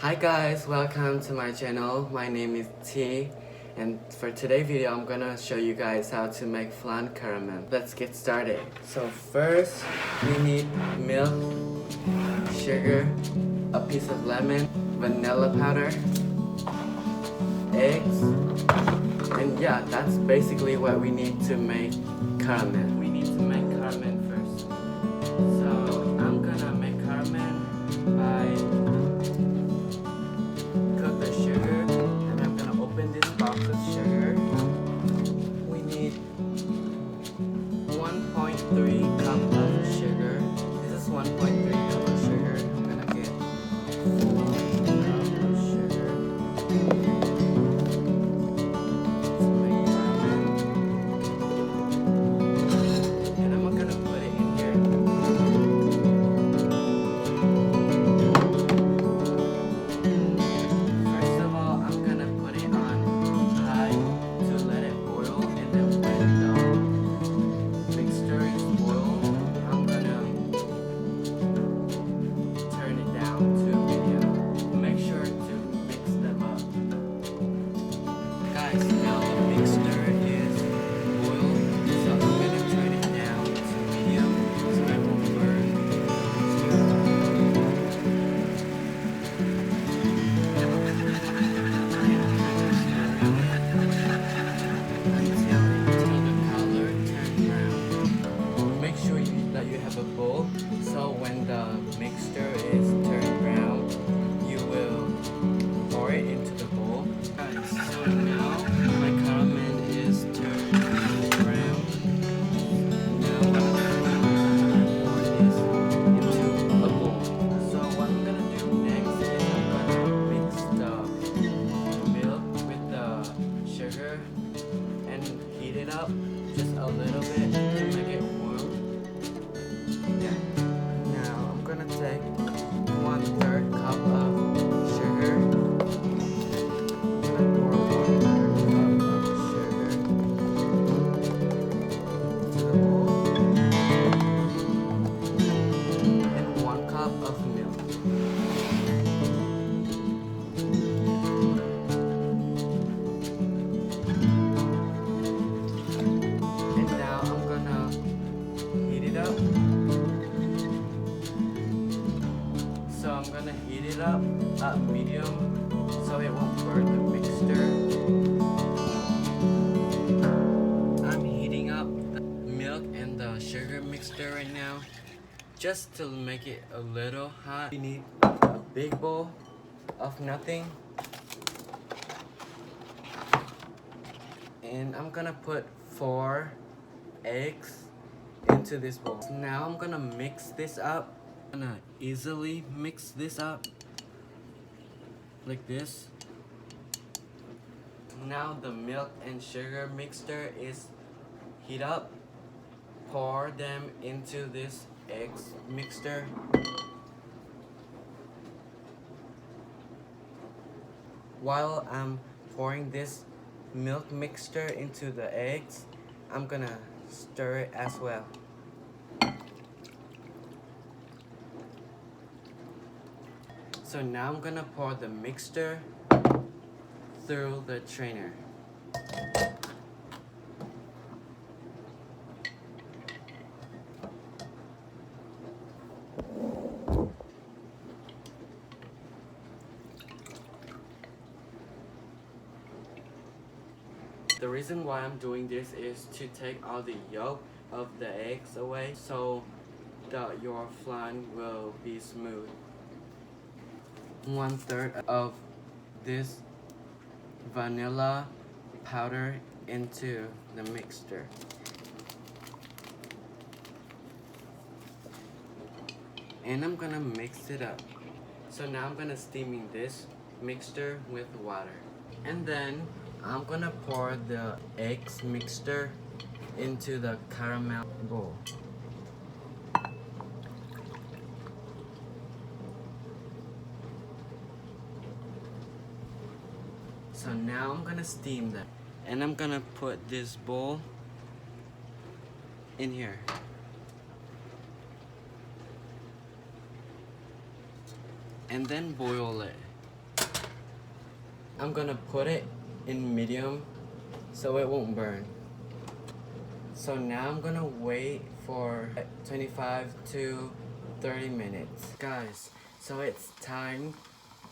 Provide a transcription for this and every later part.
Hi guys, welcome to my channel. My name is T, and for today's video I'm gonna show you guys how to make flan caramel. Let's get started. So first we need milk, sugar, a piece of lemon, vanilla powder, eggs, and yeah, that's basically what we need to make caramel. We need to make caramel first. So I'm gonna make caramel by cook the sugar, and I'm gonna open this box of sugar. We need 1.3 cup of sugar. This is 1.3 cup of sugar. I'm gonna get 4 cup of sugar to make caramel, and I'm gonna put it in here. First of all, I'm gonna put it on high to let it boil, and then when the mixture is boiled, I'm gonna turn it down to medium. Make sure to mix them up. Guys, now the mixture is boiled, so I'm gonna turn it down to medium so it won't burn. Make sure that you have a bowl, so when the mixture is turned brown, you will pour it into the bowl. Guys, so now my caramel is turned brown. Now what I'm gonna pour this into a bowl. So what I'm gonna do next is I'm gonna mix the milk with the sugar and heat it up just a little bit to make it warm. Yeah. Now I'm gonna take 1/3 cup of sugar. I'm gonna pour 1/3 cup of sugar into the bowl and 1 cup of milk. And now I'm gonna heat it up. So I'm gonna heat it up at medium so it won't burn the mixture. I'm heating up the milk and the sugar mixture right now just to make it a little hot. We need a big bowl of nothing, and I'm gonna put 4 eggs into this bowl. Now I'm gonna mix this up. I'm gonna easily mix this up like this. Now the milk and sugar mixture is heat up. Pour them into this eggs mixture. While I'm pouring this milk mixture into the eggs, I'm gonna stir it as well. So now I'm gonna pour the mixture through the strainer. The reason why I'm doing this is to take all the yolk of the eggs away so that your flan will be smooth. 1/3 of this vanilla powder into the mixture. And I'm gonna mix it up. So now I'm gonna steaming this mixture with water. And then I'm gonna pour the eggs mixture into the caramel bowl. So now I'm gonna steam them. And I'm gonna put this bowl in here. And then boil it. I'm gonna put it in medium so it won't burn. So now I'm gonna wait for 25 to 30 minutes. Guys, so it's time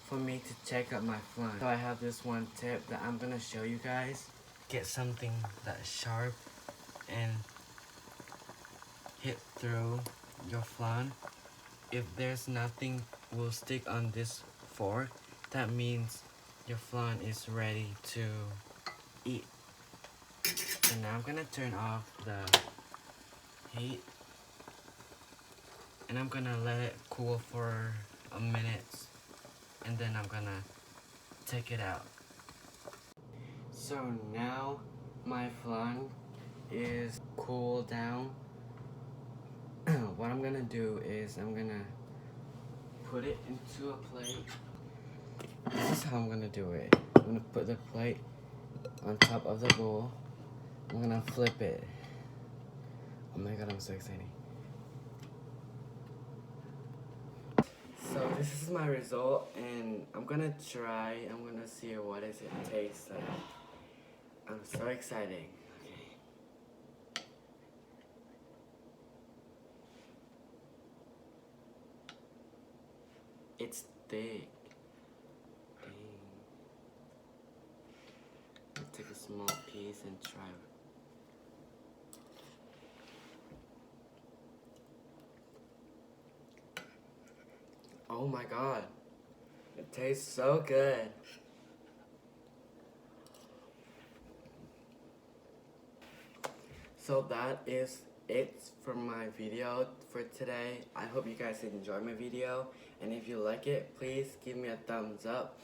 for me to check out my flan. So I have this one tip that I'm gonna show you guys. Get something that's sharp and hit through your flan. If there's nothing will stick on this fork, that means your flan is ready to eat. So now I'm gonna turn off the heat and I'm gonna let it cool for a minute and then I'm gonna take it out. So now my flan is cooled down. What I'm gonna do is I'm gonna put it into a plate. This is how I'm gonna do it. I'm gonna put the plate on top of the bowl. I'm gonna flip it. Oh my god, I'm so excited. So this is my result and I'm gonna try. I'm gonna see what does it taste like. I'm so excited. Okay. It's thick. Dang. I'll take a small piece and try it. Oh my god. It tastes so good. So that is it for my video for today. I hope you guys enjoyed my video. And if you like it, please give me a thumbs up.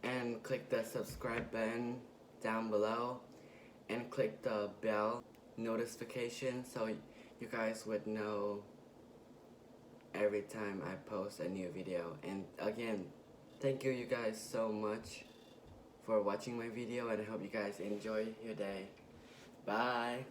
And click the subscribe button down below. And click the bell notification so you guys would know every time I post a new video. And again, thank you guys so much for watching my video and I hope you guys enjoy your day. Bye!